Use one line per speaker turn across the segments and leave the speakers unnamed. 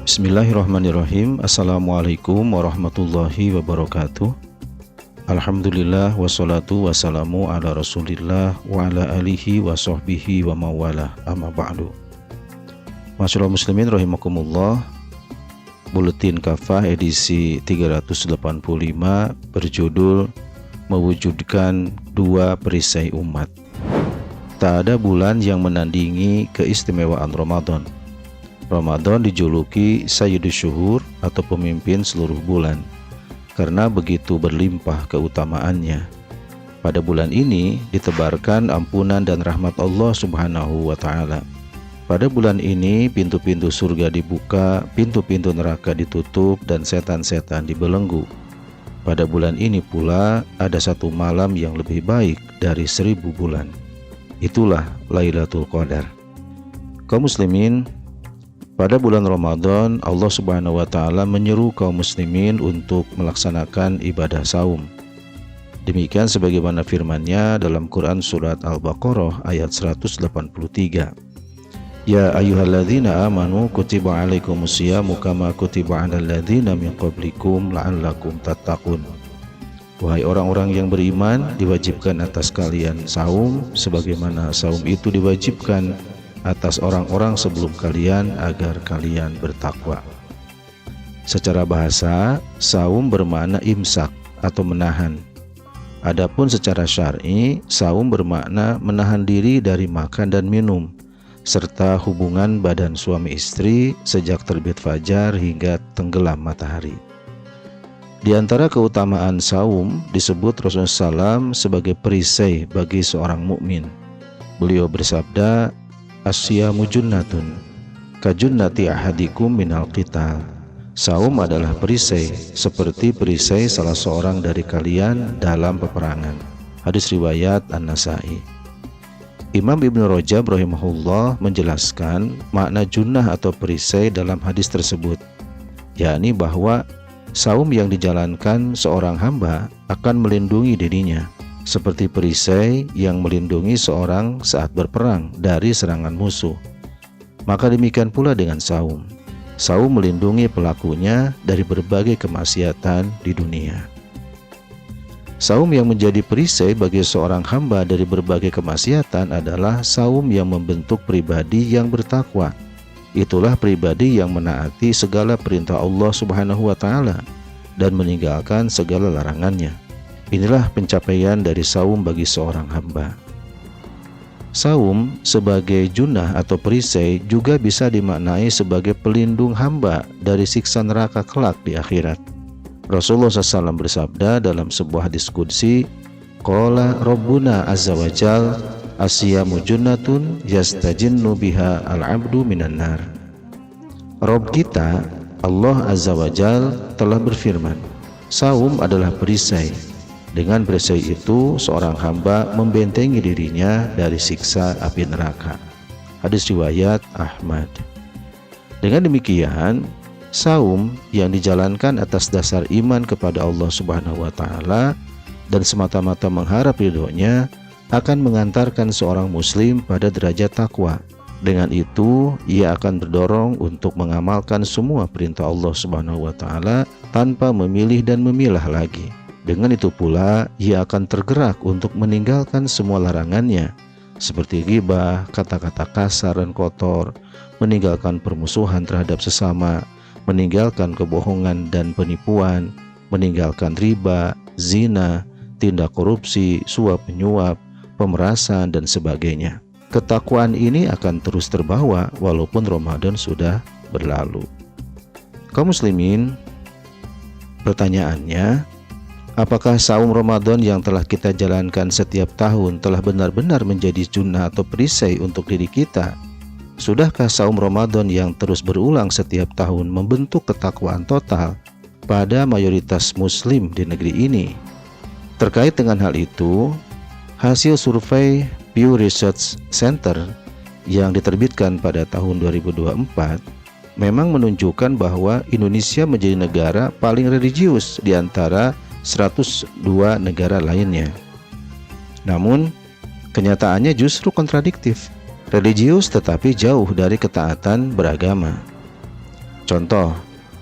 Bismillahirrahmanirrahim. Assalamualaikum warahmatullahi wabarakatuh. Alhamdulillah wassalatu wassalamu ala rasulillah wa ala alihi wa sahbihi wa mawalah, amma ba'du. Masyaallah muslimin rahimakumullah. Buletin Kafah edisi 385 berjudul Mewujudkan Dua Perisai Umat. Tak ada bulan yang menandingi keistimewaan Ramadan. Ramadan dijuluki Sayyidus Syuhur atau pemimpin seluruh bulan karena begitu berlimpah keutamaannya. Pada bulan ini ditebarkan ampunan dan rahmat Allah Subhanahu wa Ta'ala. Pada bulan ini pintu-pintu surga dibuka, pintu-pintu neraka ditutup, dan setan-setan dibelenggu. Pada bulan ini pula ada satu malam yang lebih baik dari 1000 bulan. Itulah Lailatul Qadar. Kaum muslimin, pada bulan Ramadan, Allah Subhanahu wa Ta'ala menyeru kaum muslimin untuk melaksanakan ibadah saum. Demikian sebagaimana firman-Nya dalam Quran surat Al-Baqarah ayat 183. Ya ayyuhalladzina amanu kutiba alaikumusyamu kama kutiba 'alal ladzina min qablikum la'allakum tattaqun. Wahai orang-orang yang beriman, diwajibkan atas kalian saum sebagaimana saum itu diwajibkan atas orang-orang sebelum kalian agar kalian bertakwa. Secara bahasa, saum bermakna imsak atau menahan. Adapun secara syar'i, saum bermakna menahan diri dari makan dan minum serta hubungan badan suami istri sejak terbit fajar hingga tenggelam matahari. Di antara keutamaan saum disebut Rasulullah SAW sebagai perisai bagi seorang mukmin. Beliau bersabda, Asyamu junnatun kajunnati ahadikum minal qital. Saum adalah perisai seperti perisai salah seorang dari kalian dalam peperangan. Hadis riwayat An-Nasa'i. Imam Ibnu Rajab rahimahullah menjelaskan makna junnah atau perisai dalam hadis tersebut, yakni bahwa saum yang dijalankan seorang hamba akan melindungi dirinya seperti perisai yang melindungi seorang saat berperang dari serangan musuh. Maka demikian pula dengan saum. Saum melindungi pelakunya dari berbagai kemaksiatan di dunia. Saum yang menjadi perisai bagi seorang hamba dari berbagai kemaksiatan adalah saum yang membentuk pribadi yang bertakwa. Itulah pribadi yang menaati segala perintah Allah Subhanahu wa Ta'ala dan meninggalkan segala larangannya. Inilah pencapaian dari saum bagi seorang hamba. Saum sebagai junnah atau perisai juga bisa dimaknai sebagai pelindung hamba dari siksa neraka kelak di akhirat. Rasulullah SAW bersabda dalam sebuah hadis qudsi, Qala Rabbuna Azza wa Jal, Asyamu junnatun yastajinnu biha al-abdu minan nar. Rabb kita, Allah Azza wa Jal, telah berfirman, saum adalah perisai. Dengan perisai itu seorang hamba membentengi dirinya dari siksa api neraka. Hadis riwayat Ahmad. Dengan demikian, saum yang dijalankan atas dasar iman kepada Allah Subhanahu wa Ta'ala dan semata-mata mengharap ridhonya akan mengantarkan seorang muslim pada derajat takwa. Dengan itu, ia akan berdorong untuk mengamalkan semua perintah Allah Subhanahu wa Ta'ala tanpa memilih dan memilah lagi. Dengan itu pula, ia akan tergerak untuk meninggalkan semua larangannya, seperti ghibah, kata-kata kasar dan kotor, meninggalkan permusuhan terhadap sesama, meninggalkan kebohongan dan penipuan, meninggalkan riba, zina, tindak korupsi, suap menyuap, pemerasan, dan sebagainya. Ketakwaan ini akan terus terbawa walaupun Ramadan sudah berlalu. Kaum muslimin, pertanyaannya, apakah saum Ramadan yang telah kita jalankan setiap tahun telah benar-benar menjadi junnah atau perisai untuk diri kita? Sudahkah saum Ramadan yang terus berulang setiap tahun membentuk ketakwaan total pada mayoritas muslim di negeri ini? Terkait dengan hal itu, hasil survei Pew Research Center yang diterbitkan pada tahun 2024 memang menunjukkan bahwa Indonesia menjadi negara paling religius di antara 102 negara lainnya. Namun, kenyataannya justru kontradiktif. Religius tetapi jauh dari ketaatan beragama. Contoh,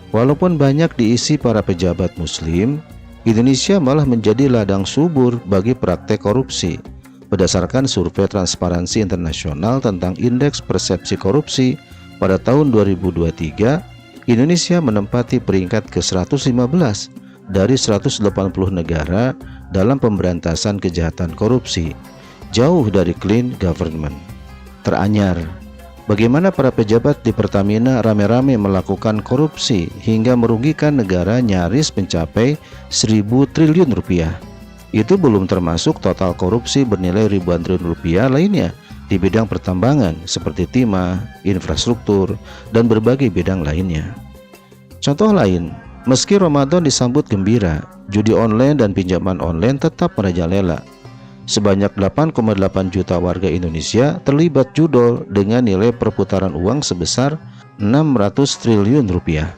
walaupun banyak diisi para pejabat muslim, Indonesia malah menjadi ladang subur bagi praktek korupsi. Berdasarkan survei Transparansi Internasional tentang Indeks Persepsi Korupsi pada tahun 2023, Indonesia menempati peringkat ke-115 dari 180 negara dalam pemberantasan kejahatan korupsi, jauh dari clean government. Teranyar, bagaimana para pejabat di Pertamina rame-rame melakukan korupsi hingga merugikan negara nyaris mencapai 1.000 triliun rupiah. Itu belum termasuk total korupsi bernilai ribuan triliun rupiah lainnya di bidang pertambangan seperti timah, infrastruktur, dan berbagai bidang lainnya. Contoh lain, meski Ramadan disambut gembira, judi online dan pinjaman online tetap merajalela. Sebanyak 8,8 juta warga Indonesia terlibat judol dengan nilai perputaran uang sebesar 600 triliun rupiah.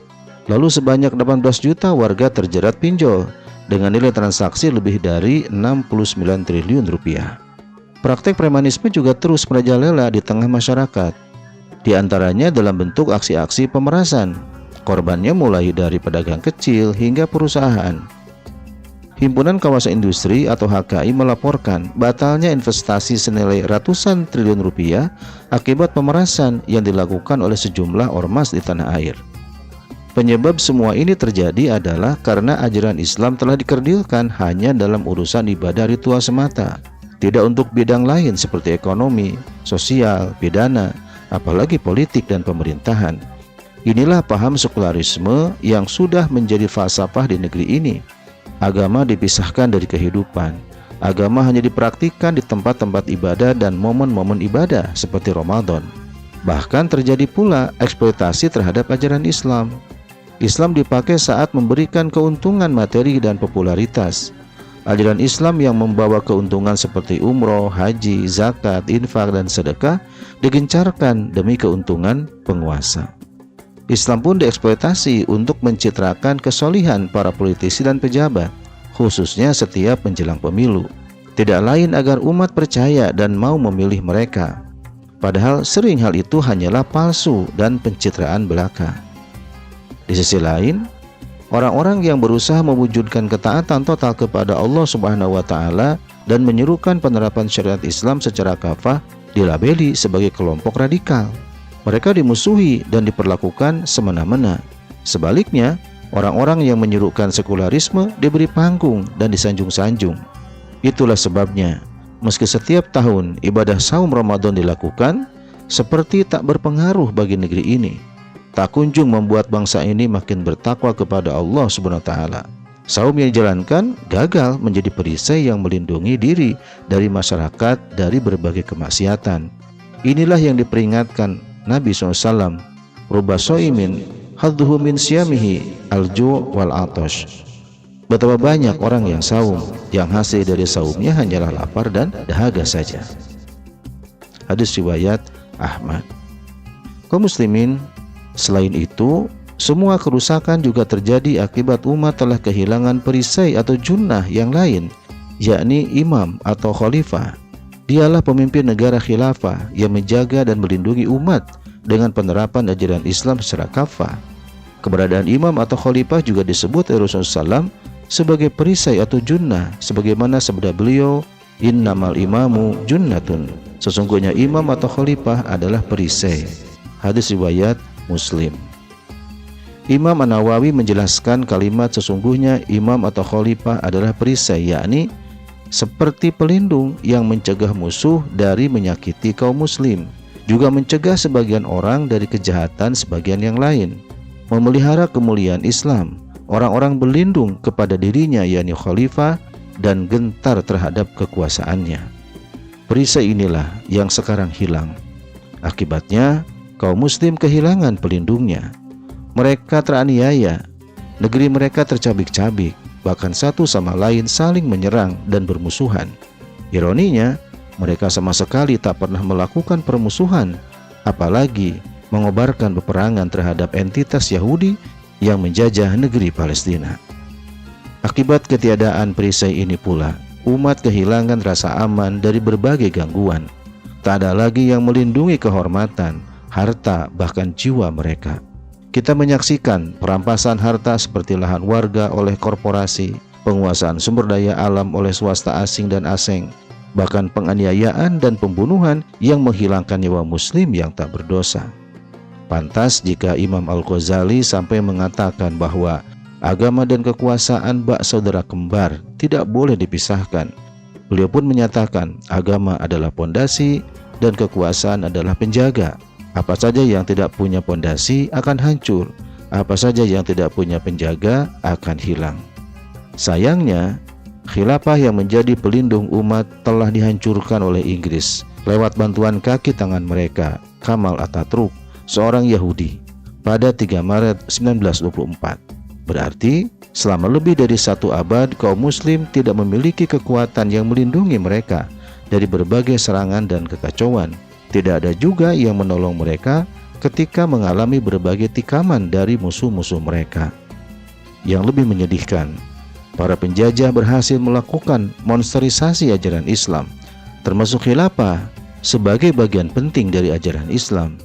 Lalu sebanyak 18 juta warga terjerat pinjol dengan nilai transaksi lebih dari 69 triliun rupiah. Praktek premanisme juga terus merajalela di tengah masyarakat, di antaranya dalam bentuk aksi-aksi pemerasan. Korbannya mulai dari pedagang kecil hingga perusahaan. Himpunan Kawasan Industri atau HKI melaporkan batalnya investasi senilai ratusan triliun rupiah akibat pemerasan yang dilakukan oleh sejumlah ormas di tanah air. Penyebab semua ini terjadi adalah karena ajaran Islam telah dikerdilkan hanya dalam urusan ibadah ritual semata, tidak untuk bidang lain seperti ekonomi, sosial, pidana, apalagi politik dan pemerintahan. Inilah paham sekularisme yang sudah menjadi falsafah di negeri ini. Agama dipisahkan dari kehidupan. Agama hanya dipraktikkan di tempat-tempat ibadah dan momen-momen ibadah seperti Ramadan. Bahkan terjadi pula eksploitasi terhadap ajaran Islam. Islam dipakai saat memberikan keuntungan materi dan popularitas. Ajaran Islam yang membawa keuntungan seperti umroh, haji, zakat, infak, dan sedekah digencarkan demi keuntungan penguasa. Islam pun dieksploitasi untuk mencitrakan kesolihan para politisi dan pejabat, khususnya setiap menjelang pemilu. Tidak lain agar umat percaya dan mau memilih mereka. Padahal sering hal itu hanyalah palsu dan pencitraan belaka. Di sisi lain, orang-orang yang berusaha mewujudkan ketaatan total kepada Allah Subhanahu wa Ta'ala dan menyerukan penerapan syariat Islam secara kafah dilabeli sebagai kelompok radikal. Mereka dimusuhi dan diperlakukan semena-mena. Sebaliknya, orang-orang yang menyerukan sekularisme diberi panggung dan disanjung-sanjung. Itulah sebabnya, meski setiap tahun ibadah saum Ramadan dilakukan, seperti tak berpengaruh bagi negeri ini. Tak kunjung membuat bangsa ini makin bertakwa kepada Allah Subhanahu wa Ta'ala. Saum yang dijalankan gagal menjadi perisai yang melindungi diri dari masyarakat dari berbagai kemaksiatan. Inilah yang diperingatkan Nabi SAW, Ruba so'imin hadduhu min siyamihi alju' wal atosh. Betapa banyak orang yang saum, yang hasil dari saumnya hanyalah lapar dan dahaga saja. Hadis riwayat Ahmad. Kaum muslimin, selain itu, semua kerusakan juga terjadi akibat umat telah kehilangan perisai atau junnah yang lain, yakni imam atau khalifah. Dialah pemimpin negara khilafah yang menjaga dan melindungi umat dengan penerapan ajaran Islam secara kafah. Keberadaan imam atau khalifah juga disebut oleh Rasulullah SAW sebagai perisai atau junnah, sebagaimana sabda beliau, innamal imamu junnatun. Sesungguhnya imam atau khalifah adalah perisai. Hadis riwayat Muslim. Imam An-Nawawi menjelaskan kalimat sesungguhnya imam atau khalifah adalah perisai, yakni seperti pelindung yang mencegah musuh dari menyakiti kaum muslim, juga mencegah sebagian orang dari kejahatan sebagian yang lain, memelihara kemuliaan Islam. Orang-orang berlindung kepada dirinya, yakni khalifah, dan gentar terhadap kekuasaannya. Perisai inilah yang sekarang hilang. Akibatnya kaum muslim kehilangan pelindungnya. Mereka teraniaya, negeri mereka tercabik-cabik, bahkan satu sama lain saling menyerang dan bermusuhan. Ironinya, mereka sama sekali tak pernah melakukan permusuhan, apalagi mengobarkan peperangan terhadap entitas Yahudi yang menjajah negeri Palestina. Akibat ketiadaan perisai ini pula, umat kehilangan rasa aman dari berbagai gangguan. Tak ada lagi yang melindungi kehormatan, harta, bahkan jiwa mereka. Kita menyaksikan perampasan harta seperti lahan warga oleh korporasi, penguasaan sumber daya alam oleh swasta asing dan asing, bahkan penganiayaan dan pembunuhan yang menghilangkan nyawa muslim yang tak berdosa. Pantas jika Imam Al-Ghazali sampai mengatakan bahwa agama dan kekuasaan bak saudara kembar, tidak boleh dipisahkan. Beliau pun menyatakan agama adalah pondasi dan kekuasaan adalah penjaga. Apa saja yang tidak punya pondasi akan hancur, apa saja yang tidak punya penjaga akan hilang. Sayangnya, khilafah yang menjadi pelindung umat telah dihancurkan oleh Inggris lewat bantuan kaki tangan mereka, Kamal Atatürk, seorang Yahudi, pada 3 Maret 1924. Berarti, selama lebih dari 1 abad, kaum muslim tidak memiliki kekuatan yang melindungi mereka dari berbagai serangan dan kekacauan. Tidak ada juga yang menolong mereka ketika mengalami berbagai tikaman dari musuh-musuh mereka. Yang lebih menyedihkan, para penjajah berhasil melakukan monsterisasi ajaran Islam, termasuk khilafah, sebagai bagian penting dari ajaran Islam.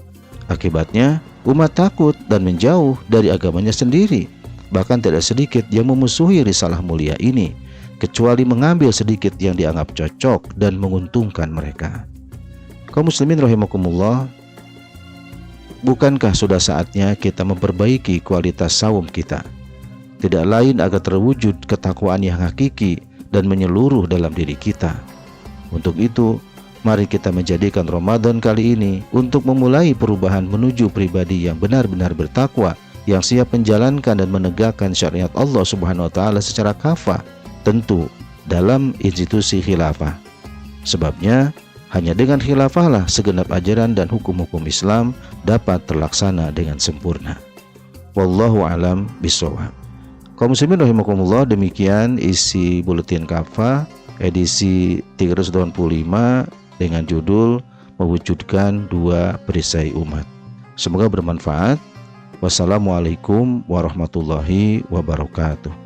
Akibatnya, umat takut dan menjauh dari agamanya sendiri. Bahkan tidak sedikit yang memusuhi risalah mulia ini, kecuali mengambil sedikit yang dianggap cocok dan menguntungkan mereka. Kaum muslimin rahimakumullah, bukankah sudah saatnya kita memperbaiki kualitas saum kita? Tidak lain agar terwujud ketakwaan yang hakiki dan menyeluruh dalam diri kita. Untuk itu, mari kita menjadikan Ramadan kali ini untuk memulai perubahan menuju pribadi yang benar-benar bertakwa, yang siap menjalankan dan menegakkan syariat Allah Subhanahu wa taala secara kafah, tentu dalam institusi khilafah. Sebabnya hanya dengan khilafahlah segenap ajaran dan hukum-hukum Islam dapat terlaksana dengan sempurna. Wallahu alam bishawab. Kaum muslimin rahimakumullah, demikian isi buletin Kafah edisi 385 dengan judul Mewujudkan Dua Perisai Umat. Semoga bermanfaat. Wassalamualaikum warahmatullahi wabarakatuh.